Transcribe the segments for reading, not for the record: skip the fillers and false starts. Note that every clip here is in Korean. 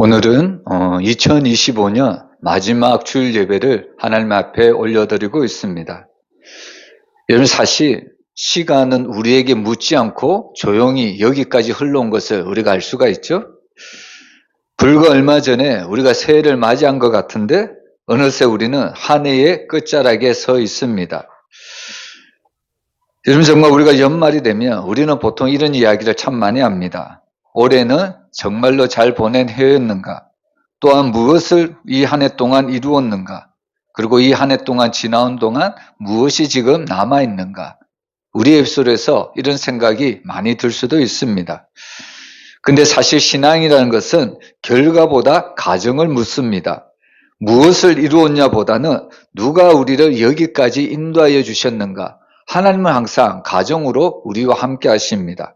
오늘은 2025년 마지막 주일 예배를 하나님 앞에 올려드리고 있습니다. 여러분, 사실 시간은 우리에게 묻지 않고 조용히 여기까지 흘러온 것을 우리가 알 수가 있죠. 불과 얼마 전에 우리가 새해를 맞이한 것 같은데 어느새 우리는 한 해의 끝자락에 서 있습니다. 여러분, 정말 우리가 연말이 되면 우리는 보통 이런 이야기를 참 많이 합니다. 올해는 정말로 잘 보낸 해였는가? 또한 무엇을 이 한 해 동안 이루었는가? 그리고 이 한 해 동안 지나온 동안 무엇이 지금 남아있는가? 우리 입술에서 이런 생각이 많이 들 수도 있습니다. 근데 사실 신앙이라는 것은 결과보다 과정을 묻습니다. 무엇을 이루었냐 보다는 누가 우리를 여기까지 인도하여 주셨는가? 하나님은 항상 과정으로 우리와 함께 하십니다.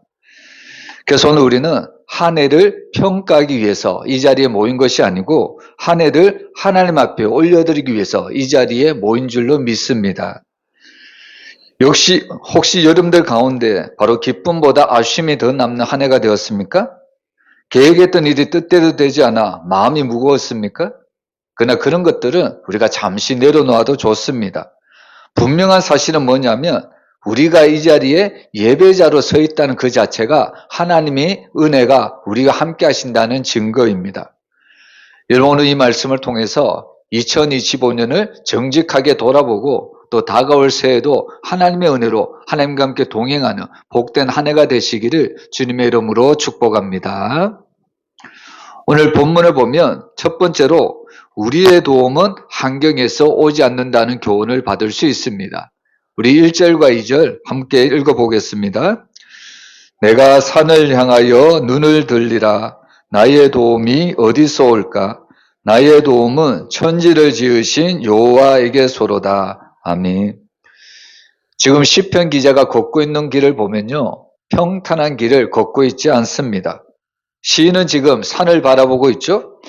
그래서 오늘 우리는 한 해를 평가하기 위해서 이 자리에 모인 것이 아니고 한 해를 하나님 앞에 올려드리기 위해서 이 자리에 모인 줄로 믿습니다. 역시 혹시 여러분들 가운데 바로 기쁨보다 아쉬움이 더 남는 한 해가 되었습니까? 계획했던 일이 뜻대로 되지 않아 마음이 무거웠습니까? 그러나 그런 것들은 우리가 잠시 내려놓아도 좋습니다. 분명한 사실은 뭐냐면 우리가 이 자리에 예배자로 서 있다는 그 자체가 하나님의 은혜가 우리가 함께 하신다는 증거입니다. 여러분, 오늘 이 말씀을 통해서 2025년을 정직하게 돌아보고 또 다가올 새해도 하나님의 은혜로 하나님과 함께 동행하는 복된 한 해가 되시기를 주님의 이름으로 축복합니다. 오늘 본문을 보면 첫 번째로 우리의 도움은 환경에서 오지 않는다는 교훈을 받을 수 있습니다. 우리 1절과 2절 함께 읽어보겠습니다. 내가 산을 향하여 눈을 들리라. 나의 도움이 어디서 올까? 나의 도움은 천지를 지으신 여호와에게서로다. 아멘. 지금 시편 기자가 걷고 있는 길을 보면요, 평탄한 길을 걷고 있지 않습니다. 시인은 지금 산을 바라보고 있죠?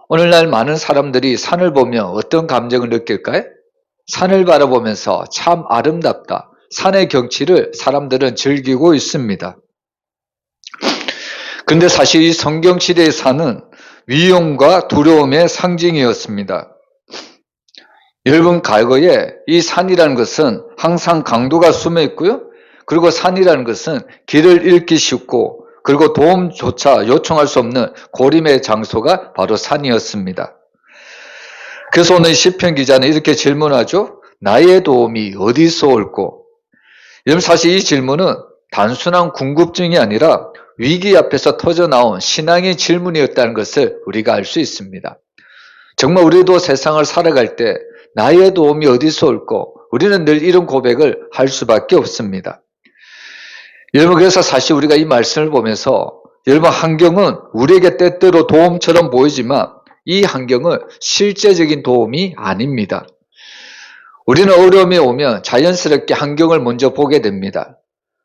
오늘날 많은 사람들이 산을 보며 어떤 감정을 느낄까요? 산을 바라보면서 참 아름답다. 산의 경치를 사람들은 즐기고 있습니다. 근데 사실 이 성경시대의 산은 위험과 두려움의 상징이었습니다. 여러분, 과거에 이 산이라는 것은 항상 강도가 숨어 있고요. 그리고 산이라는 것은 길을 잃기 쉽고 그리고 도움조차 요청할 수 없는 고림의 장소가 바로 산이었습니다. 그래서 오늘 시편 기자는 이렇게 질문하죠. 나의 도움이 어디서 올꼬? 여러분, 사실 이 질문은 단순한 궁금증이 아니라 위기 앞에서 터져나온 신앙의 질문이었다는 것을 우리가 알 수 있습니다. 정말 우리도 세상을 살아갈 때 나의 도움이 어디서 올꼬? 우리는 늘 이런 고백을 할 수밖에 없습니다. 여러분, 그래서 사실 우리가 이 말씀을 보면서 여러분, 환경은 우리에게 때때로 도움처럼 보이지만 이 환경은 실제적인 도움이 아닙니다. 우리는 어려움이 오면 자연스럽게 환경을 먼저 보게 됩니다.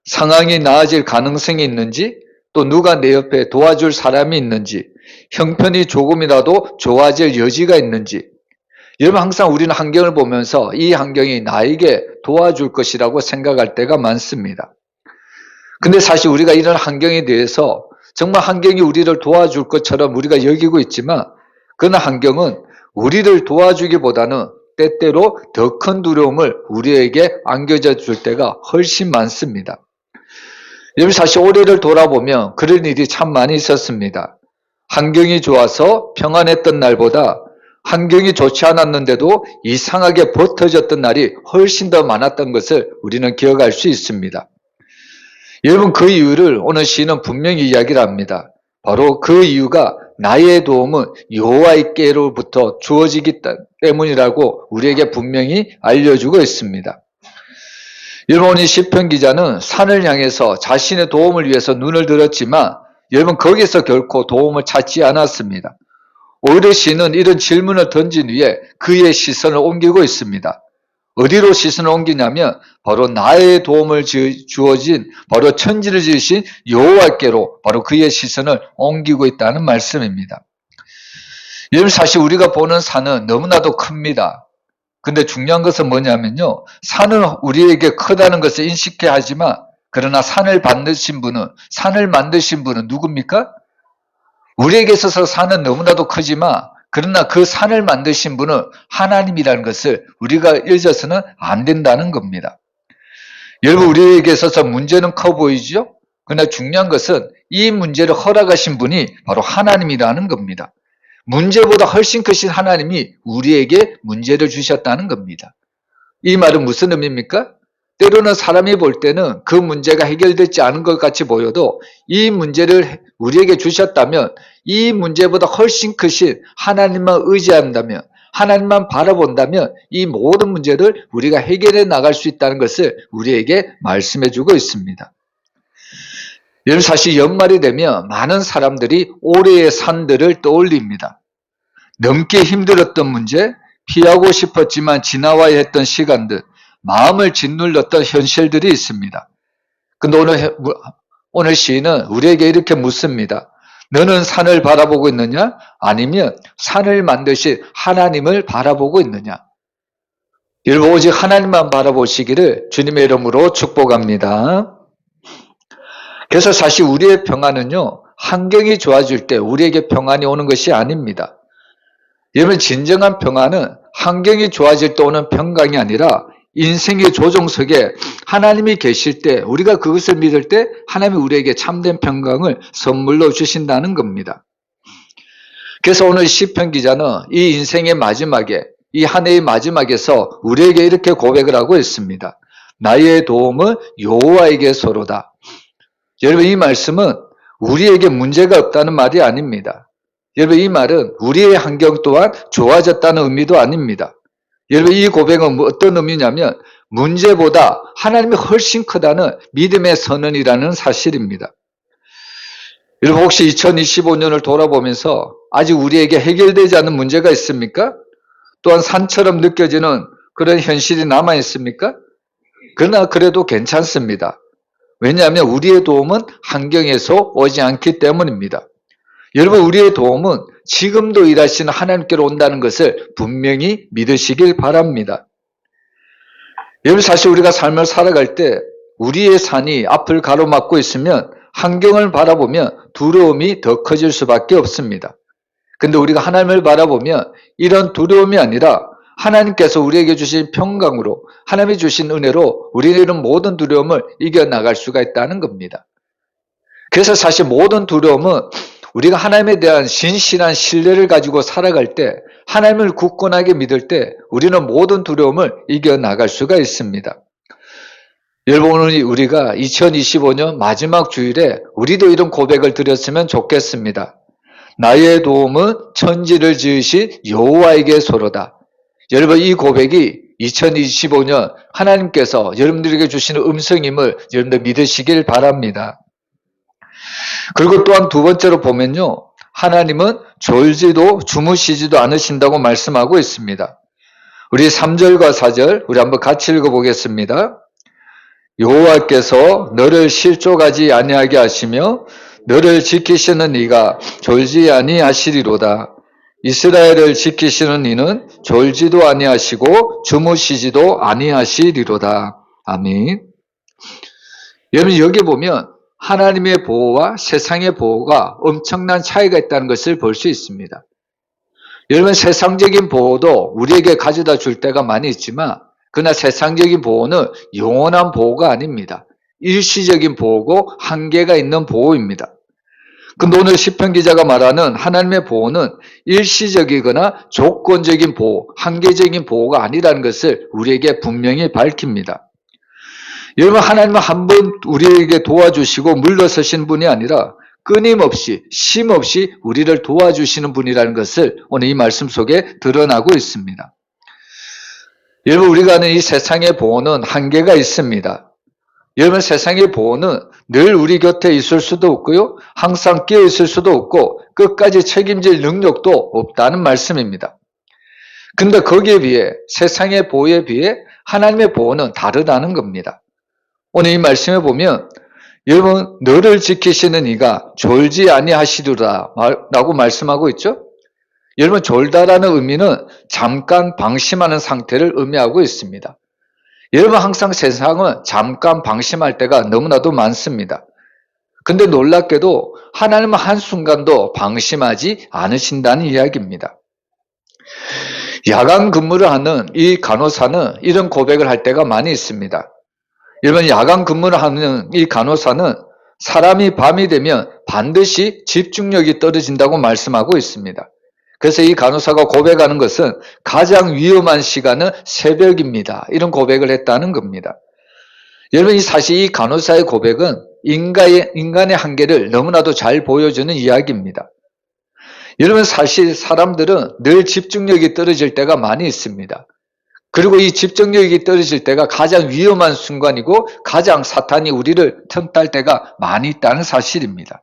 상황이 나아질 가능성이 있는지, 또 누가 내 옆에 도와줄 사람이 있는지, 형편이 조금이라도 좋아질 여지가 있는지. 여러분, 항상 우리는 환경을 보면서 이 환경이 나에게 도와줄 것이라고 생각할 때가 많습니다. 근데 사실 우리가 이런 환경에 대해서 정말 환경이 우리를 도와줄 것처럼 우리가 여기고 있지만 그러나 환경은 우리를 도와주기보다는 때때로 더 큰 두려움을 우리에게 안겨줘 줄 때가 훨씬 많습니다. 여러분, 사실 올해를 돌아보면 그런 일이 참 많이 있었습니다. 환경이 좋아서 평안했던 날보다 환경이 좋지 않았는데도 이상하게 버텨졌던 날이 훨씬 더 많았던 것을 우리는 기억할 수 있습니다. 여러분, 그 이유를 오늘 시인은 분명히 이야기를 합니다. 바로 그 이유가 나의 도움은 여호와께로부터 주어지기 때문이라고 우리에게 분명히 알려주고 있습니다. 여러분, 이 시편 기자는 산을 향해서 자신의 도움을 위해서 눈을 들었지만 여러분, 거기서 결코 도움을 찾지 않았습니다. 오히려 시인은 이런 질문을 던진 후에 그의 시선을 옮기고 있습니다. 어디로 시선을 옮기냐면 바로 나의 도움을 주어진 바로 천지를 지으신 여호와께로 바로 그의 시선을 옮기고 있다는 말씀입니다. 여러분, 사실 우리가 보는 산은 너무나도 큽니다. 근데 중요한 것은 뭐냐면요, 산은 우리에게 크다는 것을 인식해야 하지만 그러나 산을 만드신 분은 누굽니까? 우리에게 있어서 산은 너무나도 크지만 그러나 그 산을 만드신 분은 하나님이라는 것을 우리가 잊어서는 안 된다는 겁니다. 여러분, 우리에게 있어서 문제는 커 보이죠? 그러나 중요한 것은 이 문제를 허락하신 분이 바로 하나님이라는 겁니다. 문제보다 훨씬 크신 하나님이 우리에게 문제를 주셨다는 겁니다. 이 말은 무슨 의미입니까? 때로는 사람이 볼 때는 그 문제가 해결되지 않은 것 같이 보여도 이 문제를 우리에게 주셨다면 이 문제보다 훨씬 크신 하나님만 의지한다면, 하나님만 바라본다면 이 모든 문제를 우리가 해결해 나갈 수 있다는 것을 우리에게 말씀해 주고 있습니다. 여러분, 사실 연말이 되면 많은 사람들이 올해의 산들을 떠올립니다. 넘기 힘들었던 문제, 피하고 싶었지만 지나와야 했던 시간들, 마음을 짓눌렀던 현실들이 있습니다. 근데 오늘 시인은 우리에게 이렇게 묻습니다. 너는 산을 바라보고 있느냐? 아니면 산을 만드신 하나님을 바라보고 있느냐? 여러분, 오직 하나님만 바라보시기를 주님의 이름으로 축복합니다. 그래서 사실 우리의 평안은요, 환경이 좋아질 때 우리에게 평안이 오는 것이 아닙니다. 여러분, 진정한 평안은 환경이 좋아질 때 오는 평강이 아니라 인생의 조정석에 하나님이 계실 때, 우리가 그것을 믿을 때 하나님이 우리에게 참된 평강을 선물로 주신다는 겁니다. 그래서 오늘 시편 기자는 이 인생의 마지막에, 이 한 해의 마지막에서 우리에게 이렇게 고백을 하고 있습니다. 나의 도움은 여호와에게서로다. 여러분, 이 말씀은 우리에게 문제가 없다는 말이 아닙니다. 여러분, 이 말은 우리의 환경 또한 좋아졌다는 의미도 아닙니다. 여러분, 이 고백은 어떤 의미냐면 문제보다 하나님이 훨씬 크다는 믿음의 선언이라는 사실입니다. 여러분, 혹시 2025년을 돌아보면서 아직 우리에게 해결되지 않은 문제가 있습니까? 또한 산처럼 느껴지는 그런 현실이 남아 있습니까? 그러나 그래도 괜찮습니다. 왜냐하면 우리의 도움은 환경에서 오지 않기 때문입니다. 여러분, 우리의 도움은 지금도 일하시는 하나님께로 온다는 것을 분명히 믿으시길 바랍니다. 여러분, 사실 우리가 삶을 살아갈 때 우리의 산이 앞을 가로막고 있으면 환경을 바라보면 두려움이 더 커질 수밖에 없습니다. 근데 우리가 하나님을 바라보면 이런 두려움이 아니라 하나님께서 우리에게 주신 평강으로, 하나님이 주신 은혜로 우리는 모든 두려움을 이겨나갈 수가 있다는 겁니다. 그래서 사실 모든 두려움은 우리가 하나님에 대한 신실한 신뢰를 가지고 살아갈 때, 하나님을 굳건하게 믿을 때 우리는 모든 두려움을 이겨나갈 수가 있습니다. 여러분, 오늘 우리가 2025년 마지막 주일에 우리도 이런 고백을 드렸으면 좋겠습니다. 나의 도움은 천지를 지으신 여호와에게서로다. 여러분, 이 고백이 2025년 하나님께서 여러분들에게 주시는 음성임을 여러분들 믿으시길 바랍니다. 그리고 또한 두 번째로 보면요, 하나님은 졸지도 주무시지도 않으신다고 말씀하고 있습니다. 우리 3절과 4절 우리 한번 같이 읽어보겠습니다. 여호와께서 너를 실족하지 아니하게 하시며 너를 지키시는 이가 졸지 아니하시리로다. 이스라엘을 지키시는 이는 졸지도 아니하시고 주무시지도 아니하시리로다. 아멘. 여러분, 여기 보면 하나님의 보호와 세상의 보호가 엄청난 차이가 있다는 것을 볼 수 있습니다. 여러분, 세상적인 보호도 우리에게 가져다 줄 때가 많이 있지만 그러나 세상적인 보호는 영원한 보호가 아닙니다. 일시적인 보호고 한계가 있는 보호입니다. 근데 오늘 시편 기자가 말하는 하나님의 보호는 일시적이거나 조건적인 보호, 한계적인 보호가 아니라는 것을 우리에게 분명히 밝힙니다. 여러분, 하나님은 한 번 우리에게 도와주시고 물러서신 분이 아니라 끊임없이 쉼없이 우리를 도와주시는 분이라는 것을 오늘 이 말씀 속에 드러나고 있습니다. 여러분, 우리가 아는 이 세상의 보호는 한계가 있습니다. 여러분, 세상의 보호는 늘 우리 곁에 있을 수도 없고요, 항상 끼어 있을 수도 없고 끝까지 책임질 능력도 없다는 말씀입니다. 근데 거기에 비해, 세상의 보호에 비해 하나님의 보호는 다르다는 겁니다. 오늘 이 말씀에 보면 여러분, 너를 지키시는 이가 졸지 아니하시리라 라고 말씀하고 있죠. 여러분, 졸다라는 의미는 잠깐 방심하는 상태를 의미하고 있습니다. 여러분, 항상 세상은 잠깐 방심할 때가 너무나도 많습니다. 근데 놀랍게도 하나님은 한순간도 방심하지 않으신다는 이야기입니다. 야간 근무를 하는 이 간호사는 이런 고백을 할 때가 많이 있습니다. 여러분, 야간 근무를 하는 이 간호사는 사람이 밤이 되면 반드시 집중력이 떨어진다고 말씀하고 있습니다. 그래서 이 간호사가 고백하는 것은 가장 위험한 시간은 새벽입니다. 이런 고백을 했다는 겁니다. 여러분, 사실 이 간호사의 고백은 인간의 한계를 너무나도 잘 보여주는 이야기입니다. 여러분, 사실 사람들은 늘 집중력이 떨어질 때가 많이 있습니다. 그리고 이 집중력이 떨어질 때가 가장 위험한 순간이고 가장 사탄이 우리를 틈탈 때가 많이 있다는 사실입니다.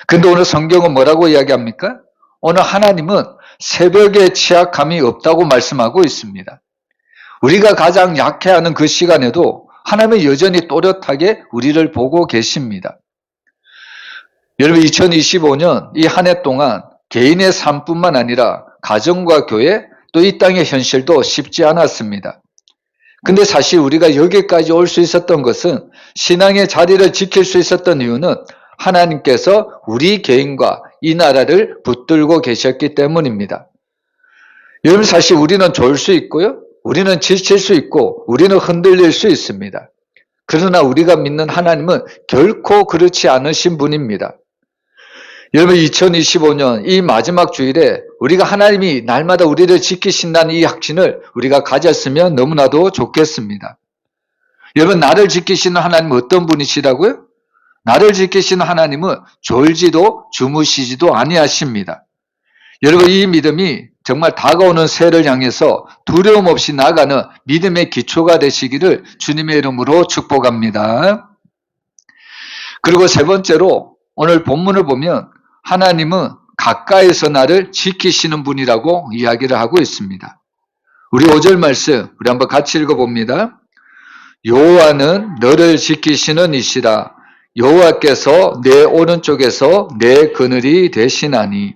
근데 오늘 성경은 뭐라고 이야기합니까? 오늘 하나님은 새벽에 취약함이 없다고 말씀하고 있습니다. 우리가 가장 약해하는 그 시간에도 하나님은 여전히 또렷하게 우리를 보고 계십니다. 여러분, 2025년 이 한 해 동안 개인의 삶뿐만 아니라 가정과 교회 또 이 땅의 현실도 쉽지 않았습니다. 근데 사실 우리가 여기까지 올 수 있었던 것은, 신앙의 자리를 지킬 수 있었던 이유는 하나님께서 우리 개인과 이 나라를 붙들고 계셨기 때문입니다. 여러분, 사실 우리는 졸 수 있고요, 우리는 지칠 수 있고, 우리는 흔들릴 수 있습니다. 그러나 우리가 믿는 하나님은 결코 그렇지 않으신 분입니다. 여러분, 2025년 이 마지막 주일에 우리가 하나님이 날마다 우리를 지키신다는 이 확신을 우리가 가졌으면 너무나도 좋겠습니다. 여러분, 나를 지키시는 하나님은 어떤 분이시라고요? 나를 지키시는 하나님은 졸지도 주무시지도 아니하십니다. 여러분, 이 믿음이 정말 다가오는 새해를 향해서 두려움 없이 나아가는 믿음의 기초가 되시기를 주님의 이름으로 축복합니다. 그리고 세 번째로 오늘 본문을 보면 하나님은 가까이서 나를 지키시는 분이라고 이야기를 하고 있습니다. 우리 5절 말씀 우리 한번 같이 읽어봅니다. 여호와는 너를 지키시는 이시라. 여호와께서 내 오른쪽에서 내 그늘이 되시나니.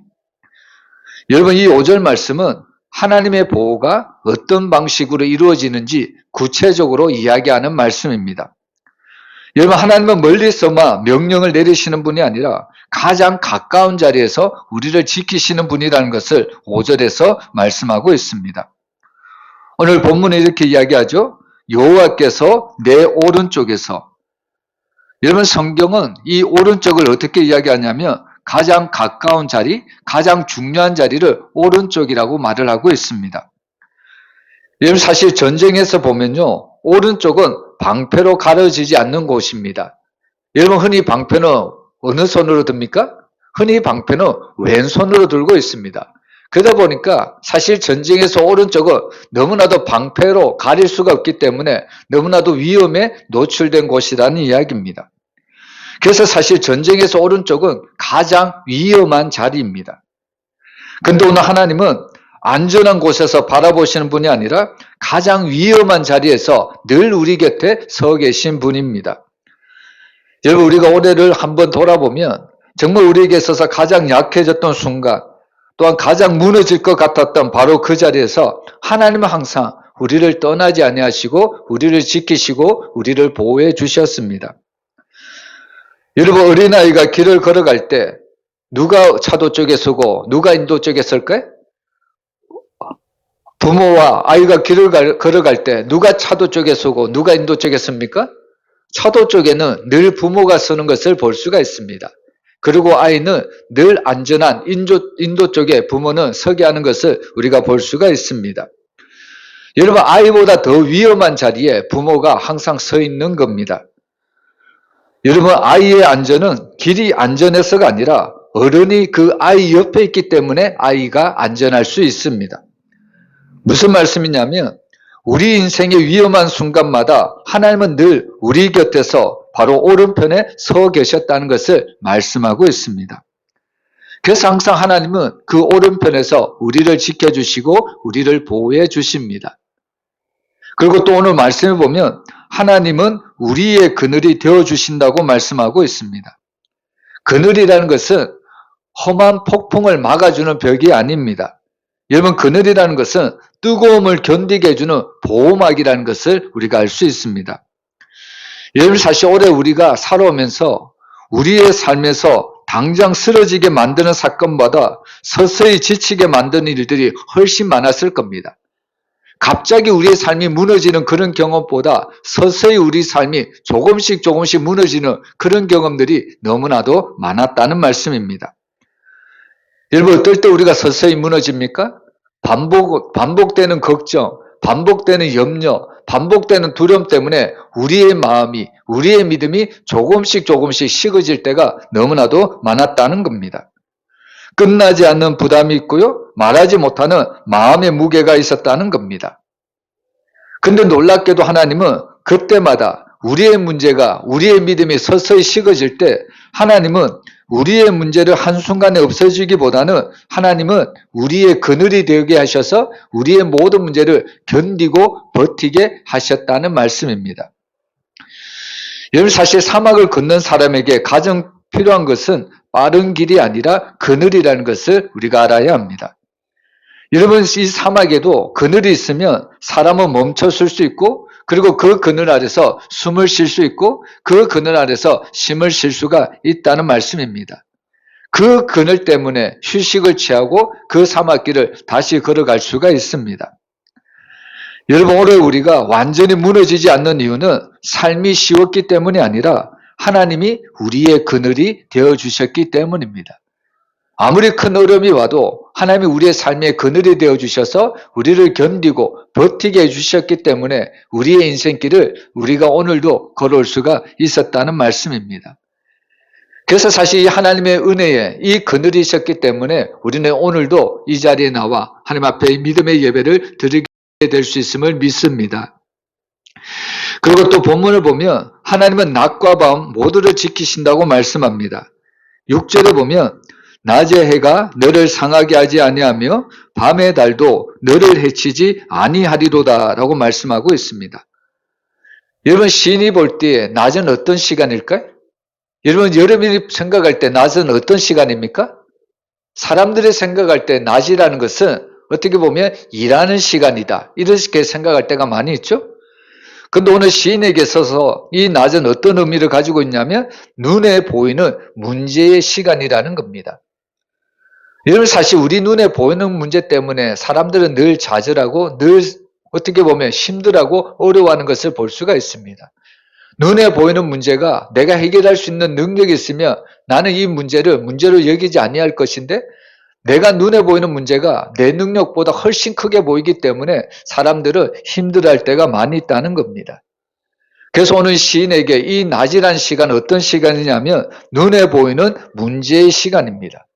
여러분, 이 5절 말씀은 하나님의 보호가 어떤 방식으로 이루어지는지 구체적으로 이야기하는 말씀입니다. 여러분, 하나님은 멀리서만 명령을 내리시는 분이 아니라 가장 가까운 자리에서 우리를 지키시는 분이라는 것을 5절에서 말씀하고 있습니다. 오늘 본문에 이렇게 이야기하죠. 여호와께서 내 오른쪽에서. 여러분, 성경은 이 오른쪽을 어떻게 이야기하냐면 가장 가까운 자리, 가장 중요한 자리를 오른쪽이라고 말을 하고 있습니다. 여러분, 사실 전쟁에서 보면요, 오른쪽은 방패로 가려지지 않는 곳입니다. 여러분, 흔히 방패는 어느 손으로 듭니까? 흔히 방패는 왼손으로 들고 있습니다. 그러다 보니까 사실 전쟁에서 오른쪽은 너무나도 방패로 가릴 수가 없기 때문에 너무나도 위험에 노출된 곳이라는 이야기입니다. 그래서 사실 전쟁에서 오른쪽은 가장 위험한 자리입니다. 그런데 오늘 하나님은 안전한 곳에서 바라보시는 분이 아니라 가장 위험한 자리에서 늘 우리 곁에 서 계신 분입니다. 여러분, 우리가 올해를 한번 돌아보면 정말 우리에게 있어서 가장 약해졌던 순간, 또한 가장 무너질 것 같았던 바로 그 자리에서 하나님은 항상 우리를 떠나지 아니하시고 우리를 지키시고 우리를 보호해 주셨습니다. 여러분, 어린아이가 길을 걸어갈 때 누가 차도 쪽에 서고 누가 인도 쪽에 설까요? 부모와 아이가 길을 걸어갈 때 누가 차도 쪽에 서고 누가 인도 쪽에 섭니까? 차도 쪽에는 늘 부모가 서는 것을 볼 수가 있습니다. 그리고 아이는 늘 안전한 인도 쪽에 부모는 서게 하는 것을 우리가 볼 수가 있습니다. 여러분, 아이보다 더 위험한 자리에 부모가 항상 서 있는 겁니다. 여러분, 아이의 안전은 길이 안전해서가 아니라 어른이 그 아이 옆에 있기 때문에 아이가 안전할 수 있습니다. 무슨 말씀이냐면 우리 인생의 위험한 순간마다 하나님은 늘 우리 곁에서 바로 오른편에 서 계셨다는 것을 말씀하고 있습니다. 그래서 항상 하나님은 그 오른편에서 우리를 지켜주시고 우리를 보호해 주십니다. 그리고 또 오늘 말씀을 보면 하나님은 우리의 그늘이 되어주신다고 말씀하고 있습니다. 그늘이라는 것은 험한 폭풍을 막아주는 벽이 아닙니다. 여러분, 그늘이라는 것은 뜨거움을 견디게 해주는 보호막이라는 것을 우리가 알 수 있습니다. 여러분, 사실 올해 우리가 살아오면서 우리의 삶에서 당장 쓰러지게 만드는 사건보다 서서히 지치게 만드는 일들이 훨씬 많았을 겁니다. 갑자기 우리의 삶이 무너지는 그런 경험보다 서서히 우리 삶이 조금씩 무너지는 그런 경험들이 너무나도 많았다는 말씀입니다. 여러분, 어떨 때 우리가 서서히 무너집니까? 반복되는 걱정, 반복되는 염려, 반복되는 두려움 때문에 우리의 마음이, 우리의 믿음이 조금씩 식어질 때가 너무나도 많았다는 겁니다. 끝나지 않는 부담이 있고요. 말하지 못하는 마음의 무게가 있었다는 겁니다. 근데 놀랍게도 하나님은 그때마다 우리의 문제가, 우리의 믿음이 서서히 식어질 때 하나님은 우리의 문제를 한순간에 없애주기보다는 하나님은 우리의 그늘이 되게 하셔서 우리의 모든 문제를 견디고 버티게 하셨다는 말씀입니다. 여러분, 사실 사막을 걷는 사람에게 가장 필요한 것은 빠른 길이 아니라 그늘이라는 것을 우리가 알아야 합니다. 여러분, 이 사막에도 그늘이 있으면 사람은 멈춰설 수 있고, 그리고 그 그늘 아래서 숨을 쉴 수 있고, 그 그늘 아래서 힘을 쉴 수가 있다는 말씀입니다. 그 그늘 때문에 휴식을 취하고 그 사막길을 다시 걸어갈 수가 있습니다. 여러분, 오늘 우리가 완전히 무너지지 않는 이유는 삶이 쉬웠기 때문이 아니라 하나님이 우리의 그늘이 되어주셨기 때문입니다. 아무리 큰 어려움이 와도 하나님이 우리의 삶의 그늘이 되어주셔서 우리를 견디고 버티게 해주셨기 때문에 우리의 인생길을 우리가 오늘도 걸어올 수가 있었다는 말씀입니다. 그래서 사실 이 하나님의 은혜에 이 그늘이 있었기 때문에 우리는 오늘도 이 자리에 나와 하나님 앞에 믿음의 예배를 드리게 될 수 있음을 믿습니다. 그리고 또 본문을 보면 하나님은 낮과 밤 모두를 지키신다고 말씀합니다. 6절에 보면 낮의 해가 너를 상하게 하지 아니하며 밤의 달도 너를 해치지 아니하리로다 라고 말씀하고 있습니다. 여러분, 시인이 볼 때 낮은 어떤 시간일까요? 여러분, 여러분이 생각할 때 낮은 어떤 시간입니까? 사람들이 생각할 때 낮이라는 것은 어떻게 보면 일하는 시간이다, 이렇게 생각할 때가 많이 있죠. 근데 오늘 시인에게 있어서 이 낮은 어떤 의미를 가지고 있냐면 눈에 보이는 문제의 시간이라는 겁니다. 여러분, 사실 우리 눈에 보이는 문제 때문에 사람들은 늘 좌절하고 늘 어떻게 보면 힘들어하고 어려워하는 것을 볼 수가 있습니다. 눈에 보이는 문제가 내가 해결할 수 있는 능력이 있으면 나는 이 문제로 여기지 아니할 것인데, 내가 눈에 보이는 문제가 내 능력보다 훨씬 크게 보이기 때문에 사람들은 힘들어할 때가 많이 있다는 겁니다. 그래서 오늘 시인에게 이 낮이란 시간은 어떤 시간이냐면 눈에 보이는 문제의 시간입니다.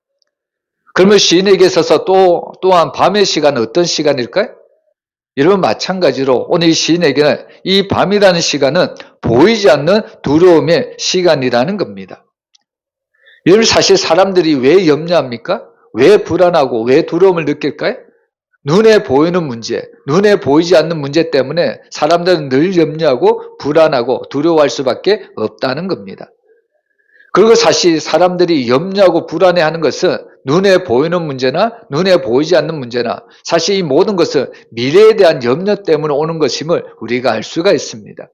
그러면 시인에게 있어서 또한 밤의 시간은 어떤 시간일까요? 여러분, 마찬가지로 오늘 이 시인에게는 이 밤이라는 시간은 보이지 않는 두려움의 시간이라는 겁니다. 여러분, 사실 사람들이 왜 염려합니까? 왜 불안하고 왜 두려움을 느낄까요? 눈에 보이는 문제, 눈에 보이지 않는 문제 때문에 사람들은 늘 염려하고 불안하고 두려워할 수밖에 없다는 겁니다. 그리고 사실 사람들이 염려하고 불안해하는 것은 눈에 보이는 문제나 눈에 보이지 않는 문제나 사실 이 모든 것은 미래에 대한 염려 때문에 오는 것임을 우리가 알 수가 있습니다.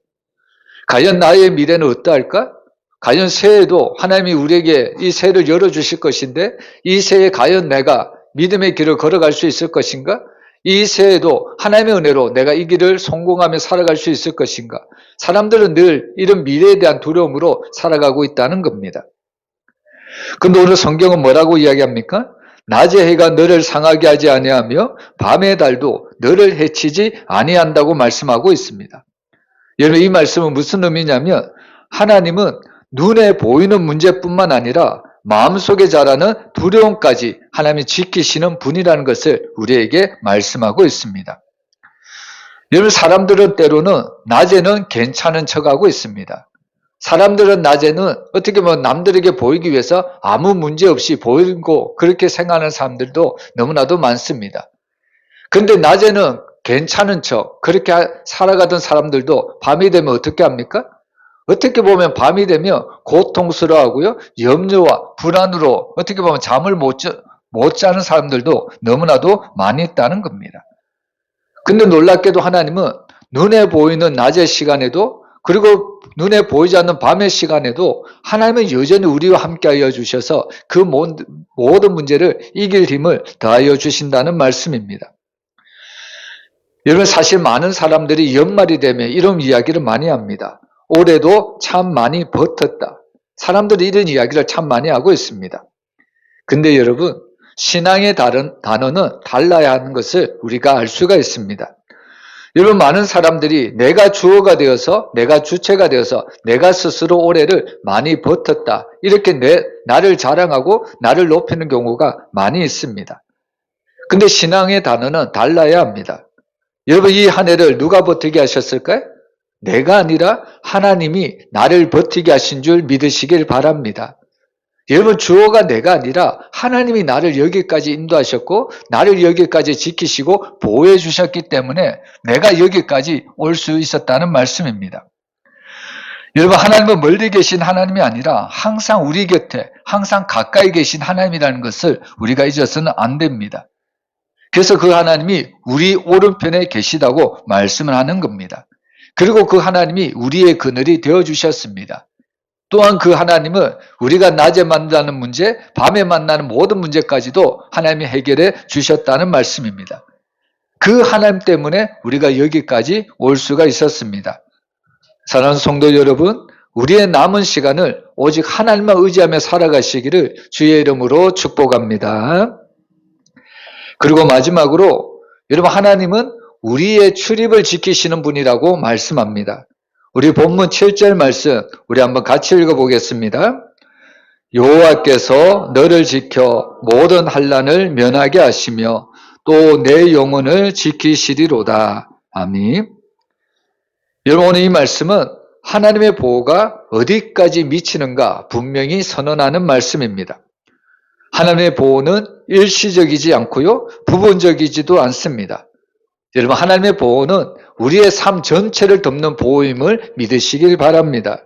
과연 나의 미래는 어떠할까? 과연 새해에도 하나님이 우리에게 이 새해를 열어주실 것인데 이 새해에 과연 내가 믿음의 길을 걸어갈 수 있을 것인가? 이 새해에도 하나님의 은혜로 내가 이 길을 성공하며 살아갈 수 있을 것인가? 사람들은 늘 이런 미래에 대한 두려움으로 살아가고 있다는 겁니다. 근데 오늘 성경은 뭐라고 이야기합니까? 낮의 해가 너를 상하게 하지 아니하며 밤의 달도 너를 해치지 아니한다고 말씀하고 있습니다. 여러분, 이 말씀은 무슨 의미냐면 하나님은 눈에 보이는 문제뿐만 아니라 마음속에 자라는 두려움까지 하나님이 지키시는 분이라는 것을 우리에게 말씀하고 있습니다. 여러분, 사람들은 때로는 낮에는 괜찮은 척하고 있습니다. 사람들은 낮에는 어떻게 보면 남들에게 보이기 위해서 아무 문제 없이 보이고 그렇게 생각하는 사람들도 너무나도 많습니다. 근데 낮에는 괜찮은 척 그렇게 살아가던 사람들도 밤이 되면 어떻게 합니까? 어떻게 보면 밤이 되면 고통스러워하고요, 염려와 불안으로 어떻게 보면 잠을 못 자는 사람들도 너무나도 많이 있다는 겁니다. 근데 놀랍게도 하나님은 눈에 보이는 낮의 시간에도, 그리고 눈에 보이지 않는 밤의 시간에도 하나님은 여전히 우리와 함께하여 주셔서 그 모든 문제를 이길 힘을 더하여 주신다는 말씀입니다. 여러분, 사실 많은 사람들이 연말이 되면 이런 이야기를 많이 합니다. 올해도 참 많이 버텼다. 사람들이 이런 이야기를 참 많이 하고 있습니다. 근데 여러분, 신앙의 단어는 달라야 하는 것을 우리가 알 수가 있습니다. 여러분, 많은 사람들이 내가 주어가 되어서, 내가 주체가 되어서 내가 스스로 올해를 많이 버텼다, 이렇게 나를 자랑하고 나를 높이는 경우가 많이 있습니다. 근데 신앙의 단어는 달라야 합니다. 여러분, 이 한 해를 누가 버티게 하셨을까요? 내가 아니라 하나님이 나를 버티게 하신 줄 믿으시길 바랍니다. 여러분, 주어가 내가 아니라 하나님이 나를 여기까지 인도하셨고 나를 여기까지 지키시고 보호해 주셨기 때문에 내가 여기까지 올 수 있었다는 말씀입니다. 여러분, 하나님은 멀리 계신 하나님이 아니라 항상 우리 곁에, 항상 가까이 계신 하나님이라는 것을 우리가 잊어서는 안 됩니다. 그래서 그 하나님이 우리 오른편에 계시다고 말씀을 하는 겁니다. 그리고 그 하나님이 우리의 그늘이 되어주셨습니다. 또한 그 하나님은 우리가 낮에 만나는 문제, 밤에 만나는 모든 문제까지도 하나님이 해결해 주셨다는 말씀입니다. 그 하나님 때문에 우리가 여기까지 올 수가 있었습니다. 사랑하는 성도 여러분, 우리의 남은 시간을 오직 하나님만 의지하며 살아가시기를 주의 이름으로 축복합니다. 그리고 마지막으로 여러분, 하나님은 우리의 출입을 지키시는 분이라고 말씀합니다. 우리 본문 7절 말씀 우리 한번 같이 읽어보겠습니다. 여호와께서 너를 지켜 모든 환난을 면하게 하시며 또 내 영혼을 지키시리로다. 아멘. 여러분, 오늘 이 말씀은 하나님의 보호가 어디까지 미치는가 분명히 선언하는 말씀입니다. 하나님의 보호는 일시적이지 않고요, 부분적이지도 않습니다. 여러분, 하나님의 보호는 우리의 삶 전체를 덮는 보호임을 믿으시길 바랍니다.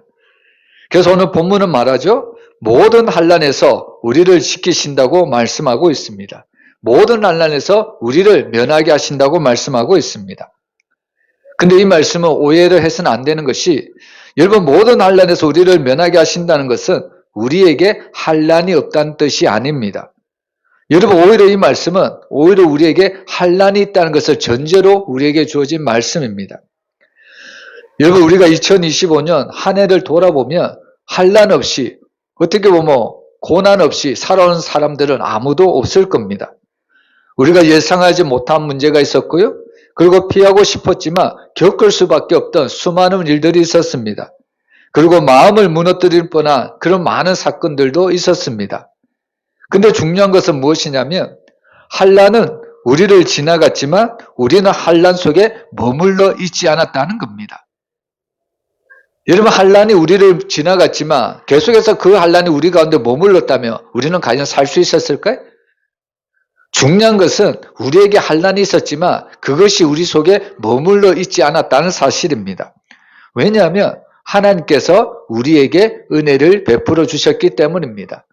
그래서 오늘 본문은 말하죠. 모든 환난에서 우리를 지키신다고 말씀하고 있습니다. 모든 환난에서 우리를 면하게 하신다고 말씀하고 있습니다. 근데 이 말씀은 오해를 해서는 안 되는 것이, 여러분, 모든 환난에서 우리를 면하게 하신다는 것은 우리에게 환난이 없다는 뜻이 아닙니다. 여러분, 오히려 이 말씀은 오히려 우리에게 환난이 있다는 것을 전제로 우리에게 주어진 말씀입니다. 여러분, 우리가 2025년 한 해를 돌아보면 환난 없이, 어떻게 보면 고난 없이 살아온 사람들은 아무도 없을 겁니다. 우리가 예상하지 못한 문제가 있었고요, 그리고 피하고 싶었지만 겪을 수밖에 없던 수많은 일들이 있었습니다. 그리고 마음을 무너뜨릴 뻔한 그런 많은 사건들도 있었습니다. 근데 중요한 것은 무엇이냐면, 환난은 우리를 지나갔지만 우리는 환난 속에 머물러 있지 않았다는 겁니다. 여러분, 환난이 우리를 지나갔지만 계속해서 그 환난이 우리 가운데 머물렀다면 우리는 과연 살 수 있었을까요? 중요한 것은 우리에게 환난이 있었지만 그것이 우리 속에 머물러 있지 않았다는 사실입니다. 왜냐하면 하나님께서 우리에게 은혜를 베풀어 주셨기 때문입니다.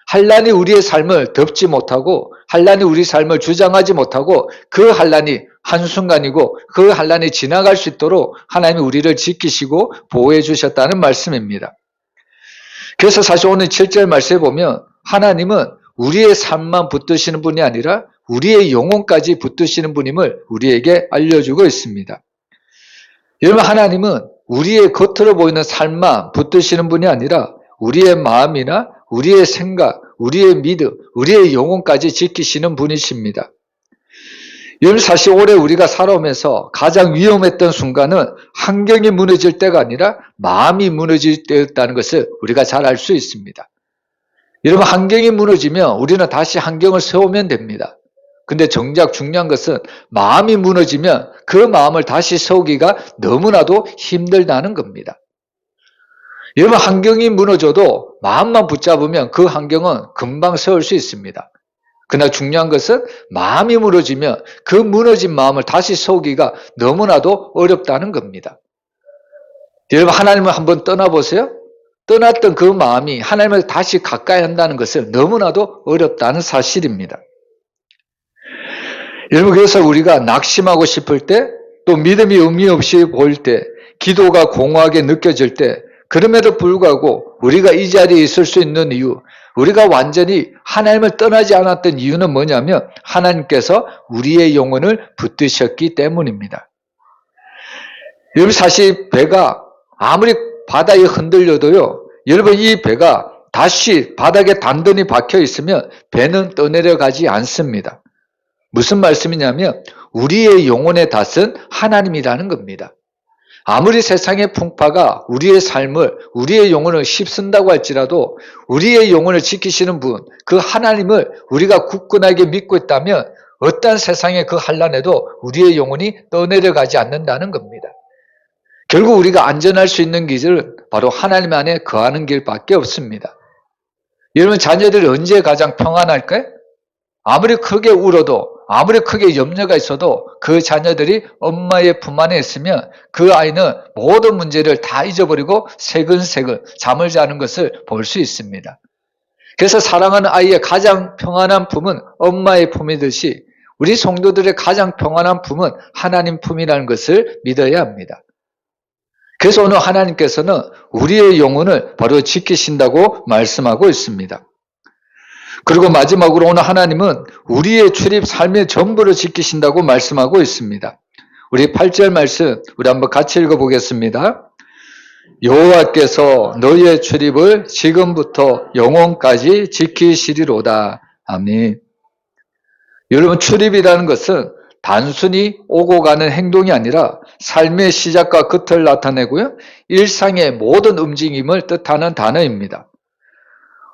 환난이 우리의 삶을 덮지 못하고, 환난이 우리 삶을 주장하지 못하고, 그 환난이 한순간이고 그 환난이 지나갈 수 있도록 하나님이 우리를 지키시고 보호해 주셨다는 말씀입니다. 그래서 사실 오늘 7절 말씀에 보면 하나님은 우리의 삶만 붙드시는 분이 아니라 우리의 영혼까지 붙드시는 분임을 우리에게 알려주고 있습니다. 여러분, 하나님은 우리의 겉으로 보이는 삶만 붙드시는 분이 아니라 우리의 마음이나 우리의 생각, 우리의 믿음, 우리의 영혼까지 지키시는 분이십니다. 여러분, 사실 올해 우리가 살아오면서 가장 위험했던 순간은 환경이 무너질 때가 아니라 마음이 무너질 때였다는 것을 우리가 잘 알 수 있습니다. 여러분, 환경이 무너지면 우리는 다시 환경을 세우면 됩니다. 근데 정작 중요한 것은 마음이 무너지면 그 마음을 다시 세우기가 너무나도 힘들다는 겁니다. 여러분, 환경이 무너져도 마음만 붙잡으면 그 환경은 금방 세울 수 있습니다. 그러나 중요한 것은 마음이 무너지면 그 무너진 마음을 다시 세우기가 너무나도 어렵다는 겁니다. 여러분, 하나님을 한번 떠나보세요. 떠났던 그 마음이 하나님을 다시 가까이 한다는 것은 너무나도 어렵다는 사실입니다. 여러분, 그래서 우리가 낙심하고 싶을 때, 또 믿음이 의미 없이 보일 때, 기도가 공허하게 느껴질 때, 그럼에도 불구하고 우리가 이 자리에 있을 수 있는 이유, 우리가 완전히 하나님을 떠나지 않았던 이유는 뭐냐면 하나님께서 우리의 영혼을 붙드셨기 때문입니다. 여러분 사실 배가 아무리 바다에 흔들려도요, 여러분 이 배가 다시 바닥에 단단히 박혀 있으면 배는 떠내려가지 않습니다. 무슨 말씀이냐면 우리의 영혼의 닷은 하나님이라는 겁니다. 아무리 세상의 풍파가 우리의 삶을, 우리의 영혼을 휩쓴다고 할지라도 우리의 영혼을 지키시는 분, 그 하나님을 우리가 굳건하게 믿고 있다면 어떠한 세상의 그 환난에도 우리의 영혼이 떠내려가지 않는다는 겁니다. 결국 우리가 안전할 수 있는 길은 바로 하나님 안에 거하는 길밖에 없습니다. 여러분 자녀들이 언제 가장 평안할까요? 아무리 크게 울어도, 아무리 크게 염려가 있어도 그 자녀들이 엄마의 품 안에 있으면 그 아이는 모든 문제를 다 잊어버리고 새근새근 잠을 자는 것을 볼 수 있습니다. 그래서 사랑하는 아이의 가장 평안한 품은 엄마의 품이듯이 우리 성도들의 가장 평안한 품은 하나님 품이라는 것을 믿어야 합니다. 그래서 오늘 하나님께서는 우리의 영혼을 바로 지키신다고 말씀하고 있습니다. 그리고 마지막으로 오늘 하나님은 우리의 출입 삶의 전부를 지키신다고 말씀하고 있습니다. 우리 8절 말씀 우리 한번 같이 읽어보겠습니다. 여호와께서 너희의 출입을 지금부터 영원까지 지키시리로다. 아멘. 여러분 출입이라는 것은 단순히 오고 가는 행동이 아니라 삶의 시작과 끝을 나타내고요, 일상의 모든 움직임을 뜻하는 단어입니다.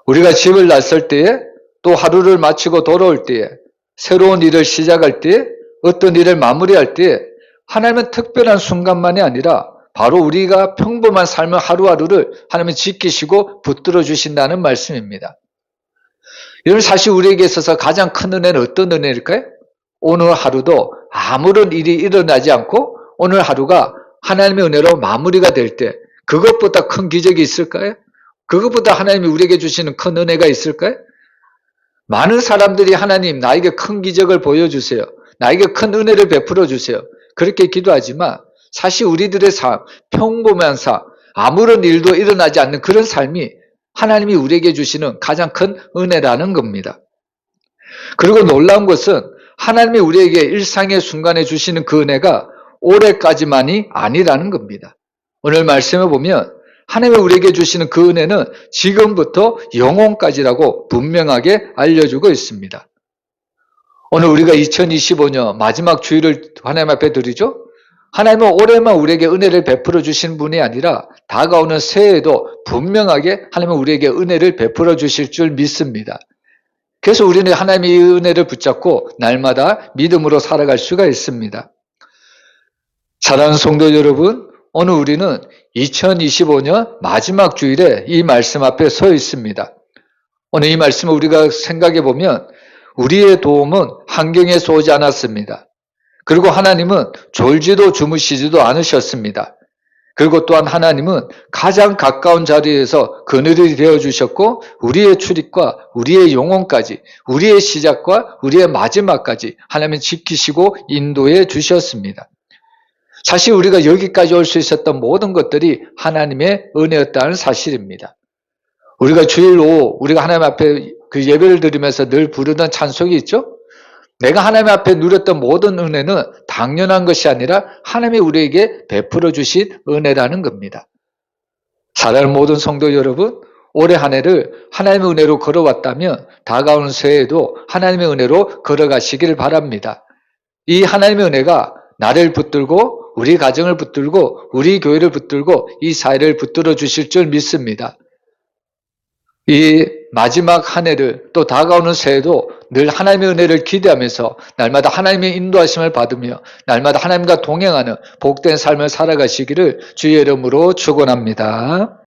우리가 집을 났을 때에, 또 하루를 마치고 돌아올 때에, 새로운 일을 시작할 때에, 어떤 일을 마무리할 때에 하나님은 특별한 순간만이 아니라 바로 우리가 평범한 삶의 하루하루를 하나님은 지키시고 붙들어 주신다는 말씀입니다. 여러분 사실 우리에게 있어서 가장 큰 은혜는 어떤 은혜일까요? 오늘 하루도 아무런 일이 일어나지 않고 오늘 하루가 하나님의 은혜로 마무리가 될 때 그것보다 큰 기적이 있을까요? 그것보다 하나님이 우리에게 주시는 큰 은혜가 있을까요? 많은 사람들이 하나님 나에게 큰 기적을 보여주세요. 나에게 큰 은혜를 베풀어 주세요. 그렇게 기도하지만 사실 우리들의 삶, 평범한 삶, 아무런 일도 일어나지 않는 그런 삶이 하나님이 우리에게 주시는 가장 큰 은혜라는 겁니다. 그리고 놀라운 것은 하나님이 우리에게 일상의 순간에 주시는 그 은혜가 올해까지만이 아니라는 겁니다. 오늘 말씀에 보면 하나님이 우리에게 주시는 그 은혜는 지금부터 영원까지라고 분명하게 알려주고 있습니다. 오늘 우리가 2025년 마지막 주일을 하나님 앞에 드리죠. 하나님은 올해만 우리에게 은혜를 베풀어 주신 분이 아니라 다가오는 새해에도 분명하게 하나님은 우리에게 은혜를 베풀어 주실 줄 믿습니다. 그래서 우리는 하나님의 이 은혜를 붙잡고 날마다 믿음으로 살아갈 수가 있습니다. 사랑하는 성도 여러분, 오늘 우리는 2025년 마지막 주일에 이 말씀 앞에 서 있습니다. 오늘 이 말씀을 우리가 생각해 보면 우리의 도움은 환경에서 오지 않았습니다. 그리고 하나님은 졸지도 주무시지도 않으셨습니다. 그리고 또한 하나님은 가장 가까운 자리에서 그늘이 되어주셨고 우리의 출입과 우리의 영혼까지, 우리의 시작과 우리의 마지막까지 하나님은 지키시고 인도해 주셨습니다. 사실 우리가 여기까지 올 수 있었던 모든 것들이 하나님의 은혜였다는 사실입니다. 우리가 주일 오후 우리가 하나님 앞에 그 예배를 드리면서 늘 부르던 찬송이 있죠? 내가 하나님 앞에 누렸던 모든 은혜는 당연한 것이 아니라 하나님이 우리에게 베풀어 주신 은혜라는 겁니다. 사랑하는 모든 성도 여러분, 올해 한 해를 하나님의 은혜로 걸어왔다면 다가오는 새해에도 하나님의 은혜로 걸어가시기를 바랍니다. 이 하나님의 은혜가 나를 붙들고 우리 가정을 붙들고 우리 교회를 붙들고 이 사회를 붙들어 주실 줄 믿습니다. 이 마지막 한 해를 또 다가오는 새해도 늘 하나님의 은혜를 기대하면서 날마다 하나님의 인도하심을 받으며 날마다 하나님과 동행하는 복된 삶을 살아가시기를 주의 이름으로 축원합니다.